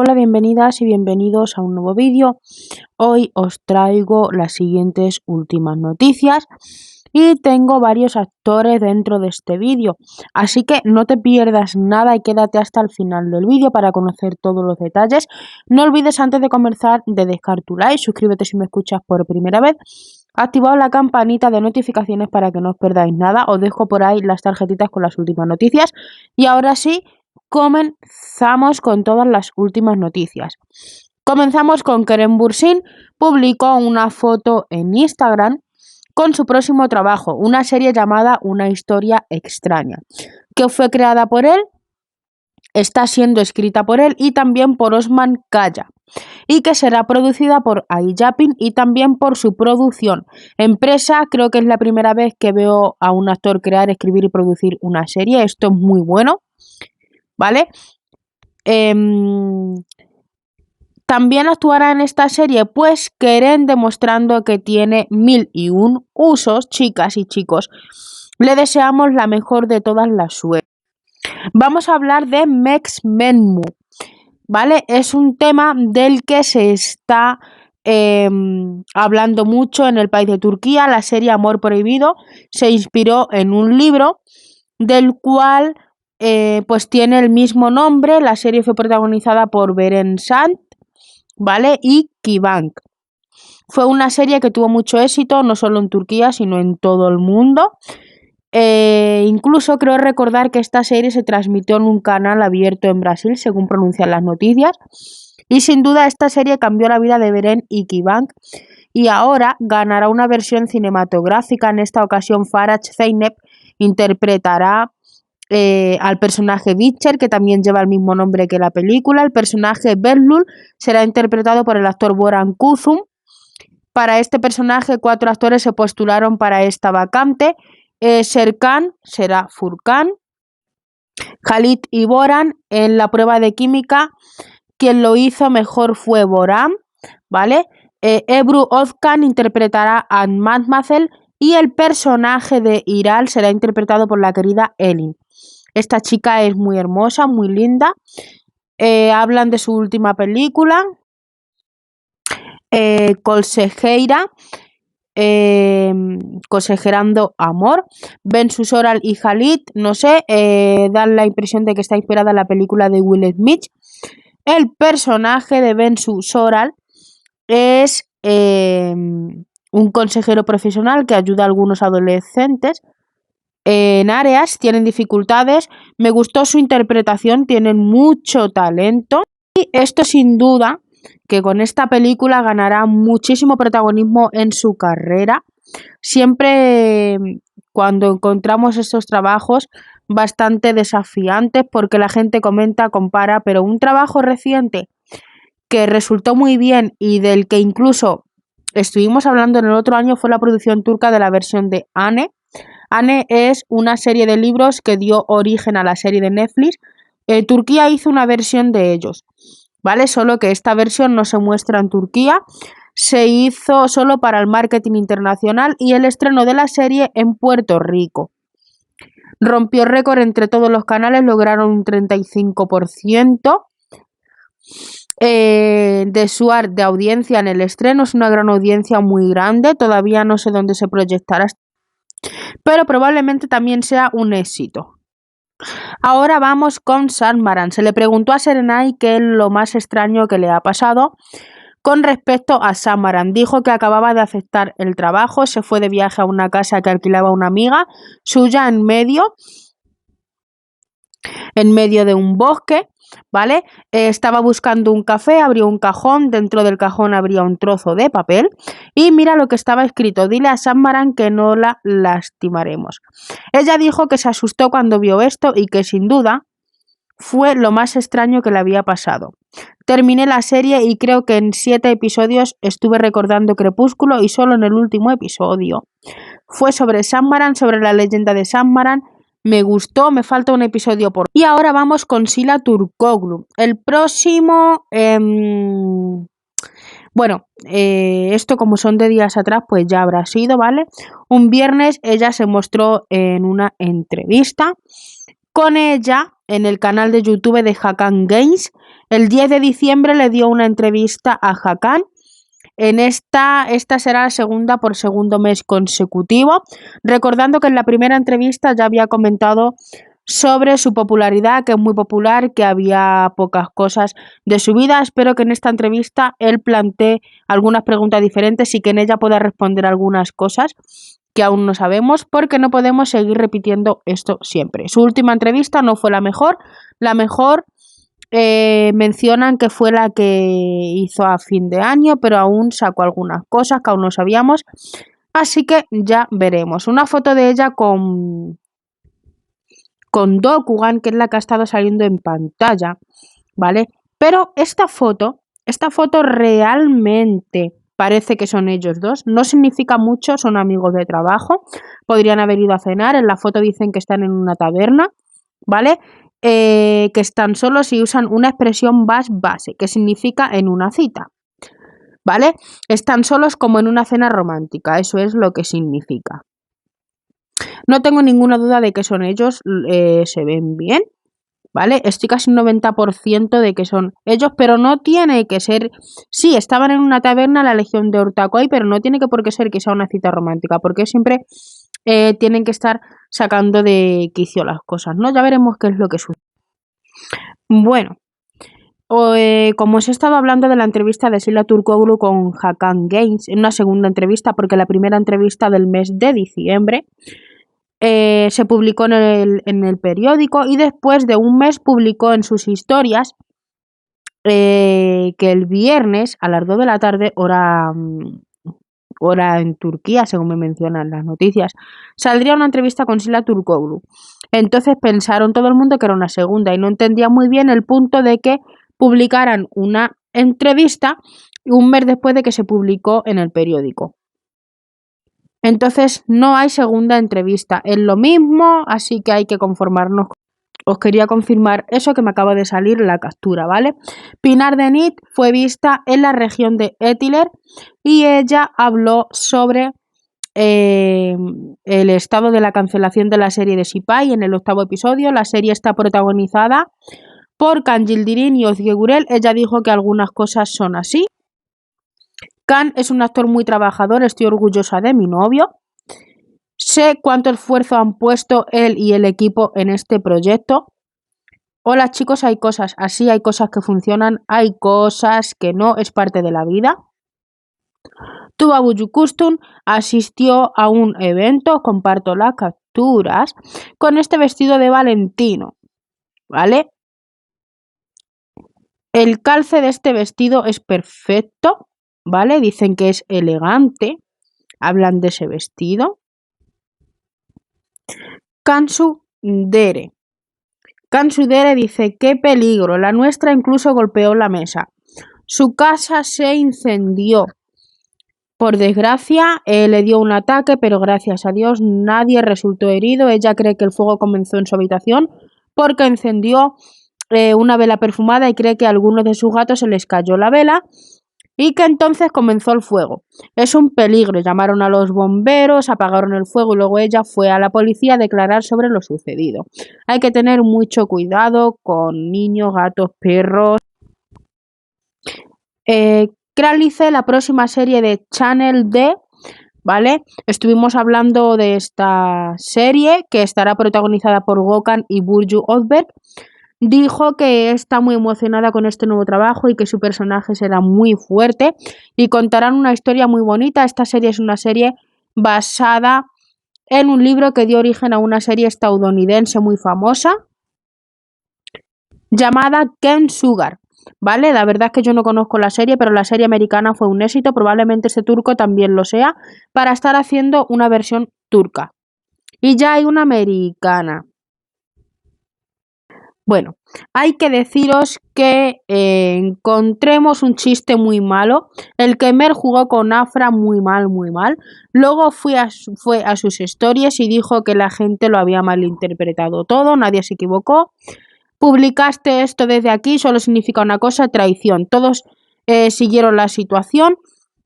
Hola, bienvenidas y bienvenidos a un nuevo vídeo. Hoy os traigo las siguientes últimas noticias y tengo varios actores dentro de este vídeo, así que no te pierdas nada y quédate hasta el final del vídeo para conocer todos los detalles. No olvides antes de comenzar de dejar tu like, suscríbete si me escuchas por primera vez, activad la campanita de notificaciones para que no os perdáis nada. Os dejo por ahí las tarjetitas con las últimas noticias y ahora sí, comenzamos con todas las últimas noticias. Comenzamos con Kerem Bürsin. Publicó una foto en Instagram con su próximo trabajo, una serie llamada Una historia extraña, que fue creada por él, está siendo escrita por él y también por Osman Kaya, y que será producida por Ai Yapin y también por su producción empresa. Creo que es la primera vez que veo a un actor crear, escribir y producir una serie. Esto es muy bueno, ¿vale? También actuará en esta serie pues Kerem, demostrando que tiene 1001 usos. Chicas y chicos, le deseamos la mejor de todas las suertes. Vamos a hablar de Mex Menmu, ¿vale? Es un tema del que se está hablando mucho en el país de Turquía. La serie Amor Prohibido se inspiró en un libro del cual pues tiene el mismo nombre. La serie fue protagonizada por Beren Sant, ¿vale? Y Kıvanç. Fue una serie que tuvo mucho éxito, no solo en Turquía, sino en todo el mundo. Incluso creo recordar que esta serie se transmitió en un canal abierto en Brasil, según pronuncian las noticias. Y sin duda esta serie cambió la vida de Beren y Kıvanç. Y ahora ganará una versión cinematográfica. En esta ocasión Farah Zeynep interpretará al personaje Witcher, que también lleva el mismo nombre que la película. El personaje Behlul será interpretado por el actor Boran Kuzum. Para este personaje 4 actores se postularon para esta vacante. Serkan será Furkan, Halit y Boran. En la prueba de química quien lo hizo mejor fue Boran, ¿vale? Ebru Özkan interpretará a Mademoiselle y el personaje de Iral será interpretado por la querida Elin. Esta chica es muy hermosa, muy linda. Hablan de su última película, Consejeira, Consejerando Amor. Bensu Soral y Halit, no sé, dan la impresión de que está inspirada en la película de Will Smith. El personaje de Bensu Soral es un consejero profesional que ayuda a algunos adolescentes en áreas, tienen dificultades. Me gustó su interpretación, tienen mucho talento y esto sin duda que con esta película ganará muchísimo protagonismo en su carrera. Siempre cuando encontramos estos trabajos bastante desafiantes, porque la gente comenta, compara, pero un trabajo reciente que resultó muy bien y del que incluso estuvimos hablando en el otro año fue la producción turca de la versión de Anne. Anne es una serie de libros que dio origen a la serie de Netflix. Turquía hizo una versión de ellos, ¿vale? Solo que esta versión no se muestra en Turquía, se hizo solo para el marketing internacional y el estreno de la serie en Puerto Rico. Rompió récord entre todos los canales, lograron un 35% de audiencia en el estreno. Es una gran audiencia, muy grande. Todavía no sé dónde se proyectará, pero probablemente también sea un éxito. Ahora vamos con Samaran. Se le preguntó a Serenay qué es lo más extraño que le ha pasado con respecto a Samaran. Dijo que acababa de aceptar el trabajo, se fue de viaje a una casa que alquilaba una amiga suya en medio de un bosque, ¿vale? Estaba buscando un café, abrió un cajón, dentro del cajón habría un trozo de papel y mira lo que estaba escrito: dile a Samaran que no la lastimaremos. Ella dijo que se asustó cuando vio esto y que sin duda fue lo más extraño que le había pasado. Terminé la serie y creo que en 7 episodios estuve recordando Crepúsculo y solo en el último episodio fue sobre Samaran, sobre la leyenda de Samaran. Me gustó, me falta un episodio por... Y ahora vamos con Sila Turkoglu. El próximo... esto como son de días atrás, pues ya habrá sido, ¿vale? Un viernes ella se mostró en una entrevista con ella en el canal de YouTube de Hakan Games. El 10 de diciembre le dio una entrevista a Hakan. Esta será la segunda por segundo mes consecutivo, recordando que en la primera entrevista ya había comentado sobre su popularidad, que es muy popular, que había pocas cosas de su vida. Espero que en esta entrevista él plantee algunas preguntas diferentes y que en ella pueda responder algunas cosas que aún no sabemos, porque no podemos seguir repitiendo esto siempre. Su última entrevista no fue la mejor. La mejor mencionan que fue la que hizo a fin de año, pero aún sacó algunas cosas que aún no sabíamos. Así que ya veremos. Una foto de ella con Dokugan, que es la que ha estado saliendo en pantalla, ¿vale? Pero esta foto realmente parece que son ellos dos. No significa mucho, son amigos de trabajo. Podrían haber ido a cenar. En la foto dicen que están en una taberna, ¿vale? Que están solos y usan una expresión base, que significa en una cita, ¿vale? Están solos como en una cena romántica, eso es lo que significa. No tengo ninguna duda de que son ellos, se ven bien, ¿vale? Estoy casi un 90% de que son ellos, pero no tiene que ser... Sí, estaban en una taberna, la Legión de Urtacoy, pero no tiene que por qué ser que sea una cita romántica, porque siempre tienen que estar sacando de quicio las cosas, ¿no? Ya veremos qué es lo que sucede. Bueno, como os he estado hablando de la entrevista de Sila Turkoglu con Hakan Games, en una segunda entrevista, porque la primera entrevista del mes de diciembre se publicó en el periódico, y después de un mes publicó en sus historias que el viernes a las 2 de la tarde, hora en Turquía, según me mencionan las noticias, saldría una entrevista con Sila Turkoglu. Entonces pensaron todo el mundo que era una segunda y no entendía muy bien el punto de que publicaran una entrevista un mes después de que se publicó en el periódico. Entonces no hay segunda entrevista, es lo mismo, así que hay que conformarnos. Os quería confirmar eso que me acaba de salir la captura, ¿vale? Pinar Denit fue vista en la región de Etiler y ella habló sobre el estado de la cancelación de la serie de Sipai en el 8º episodio. La serie está protagonizada por Can Yildirim y Özge Gürel. Ella dijo que algunas cosas son así. Can es un actor muy trabajador, estoy orgullosa de mi novio. Sé cuánto esfuerzo han puesto él y el equipo en este proyecto. Hola chicos, hay cosas así, hay cosas que funcionan, hay cosas que no, es parte de la vida. Tuba Büyüküstün asistió a un evento, comparto las capturas, con este vestido de Valentino, ¿vale? El calce de este vestido es perfecto, ¿vale? Dicen que es elegante, hablan de ese vestido. Cansu Dere dice, qué peligro, la nuestra incluso golpeó la mesa. Su casa se incendió. Por desgracia, le dio un ataque, pero gracias a Dios nadie resultó herido. Ella cree que el fuego comenzó en su habitación porque encendió una vela perfumada y cree que a algunos de sus gatos se les cayó la vela y que entonces comenzó el fuego. Es un peligro. Llamaron a los bomberos, apagaron el fuego y luego ella fue a la policía a declarar sobre lo sucedido. Hay que tener mucho cuidado con niños, gatos, perros. Kralice, la próxima serie de Channel D, ¿vale? Estuvimos hablando de esta serie que estará protagonizada por Gökhan y Burcu Özberk. Dijo que está muy emocionada con este nuevo trabajo y que su personaje será muy fuerte y contarán una historia muy bonita. Esta serie es una serie basada en un libro que dio origen a una serie estadounidense muy famosa llamada Ken Sugar, ¿vale? La verdad es que yo no conozco la serie, pero la serie americana fue un éxito, probablemente este turco también lo sea, para estar haciendo una versión turca. Y ya hay una americana. Bueno, hay que deciros que encontremos un chiste muy malo. El Kemer jugó con Afra muy mal, muy mal. Luego fue a sus stories y dijo que la gente lo había malinterpretado todo, nadie se equivocó. Publicaste esto desde aquí, solo significa una cosa, traición. Todos siguieron la situación.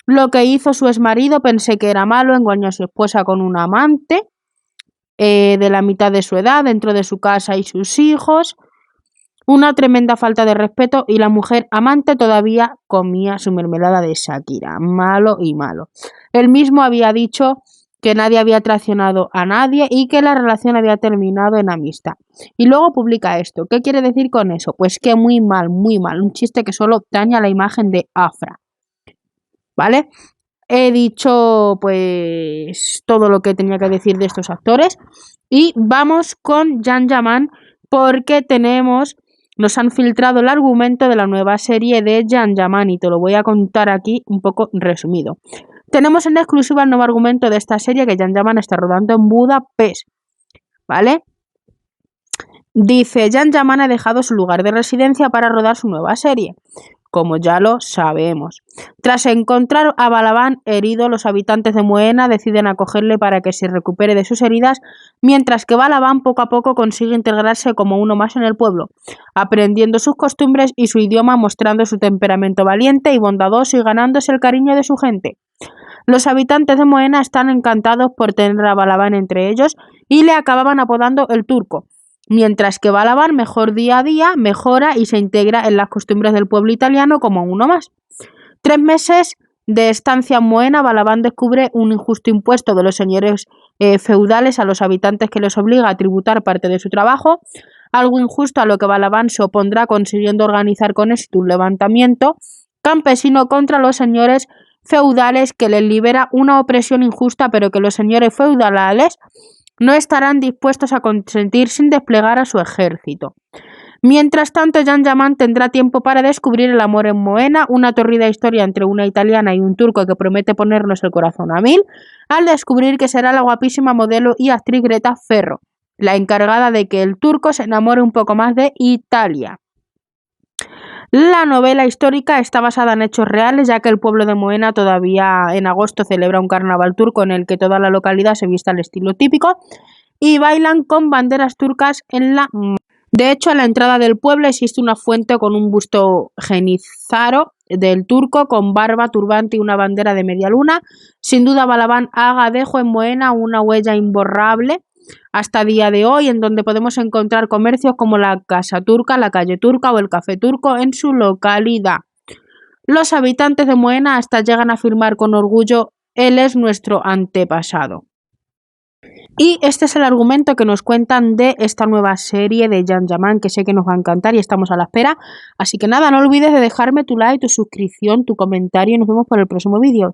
Lo que hizo su exmarido pensé que era malo, engañó a su esposa con un amante. de la mitad de su edad dentro de su casa y sus hijos. Una tremenda falta de respeto y la mujer amante todavía comía su mermelada de Shakira. Malo y malo. Él mismo había dicho que nadie había traicionado a nadie y que la relación había terminado en amistad. Y luego publica esto. ¿Qué quiere decir con eso? Pues que muy mal, muy mal. Un chiste que solo daña la imagen de Afra. ¿Vale? He dicho pues todo lo que tenía que decir de estos actores y vamos con Jan Yaman porque nos han filtrado el argumento de la nueva serie de Jan Yaman y te lo voy a contar aquí un poco resumido. Tenemos en exclusiva el nuevo argumento de esta serie que Jan Yaman está rodando en Budapest, ¿vale? Dice, Jan Yaman ha dejado su lugar de residencia para rodar su nueva serie, como ya lo sabemos. Tras encontrar a Balaban herido, los habitantes de Moena deciden acogerle para que se recupere de sus heridas, mientras que Balaban poco a poco consigue integrarse como uno más en el pueblo, aprendiendo sus costumbres y su idioma, mostrando su temperamento valiente y bondadoso y ganándose el cariño de su gente. Los habitantes de Moena están encantados por tener a Balaban entre ellos y le acababan apodando el turco, mientras que Balaban mejor día a día mejora y se integra en las costumbres del pueblo italiano como uno más. 3 meses de estancia en Moena, Balaban descubre un injusto impuesto de los señores feudales a los habitantes que les obliga a tributar parte de su trabajo, algo injusto a lo que Balaban se opondrá consiguiendo organizar con éxito un levantamiento campesino contra los señores feudales que les libera una opresión injusta, pero que los señores feudales no estarán dispuestos a consentir sin desplegar a su ejército. Mientras tanto, Jan Yaman tendrá tiempo para descubrir el amor en Moena, una torrida historia entre una italiana y un turco que promete ponernos el corazón a mil, al descubrir que será la guapísima modelo y actriz Greta Ferro, la encargada de que el turco se enamore un poco más de Italia. La novela histórica está basada en hechos reales, ya que el pueblo de Moena todavía en agosto celebra un carnaval turco en el que toda la localidad se viste al estilo típico y bailan con banderas turcas en la... De hecho, a la entrada del pueblo existe una fuente con un busto Genizaro del turco con barba, turbante y una bandera de media luna. Sin duda, Balaban dejó en Moena una huella imborrable hasta día de hoy, en donde podemos encontrar comercios como la Casa Turca, la Calle Turca o el Café Turco en su localidad. Los habitantes de Moena hasta llegan a afirmar con orgullo: él es nuestro antepasado. Y este es el argumento que nos cuentan de esta nueva serie de Jan Yaman, que sé que nos va a encantar y estamos a la espera. Así que nada, no olvides de dejarme tu like, tu suscripción, tu comentario y nos vemos por el próximo vídeo.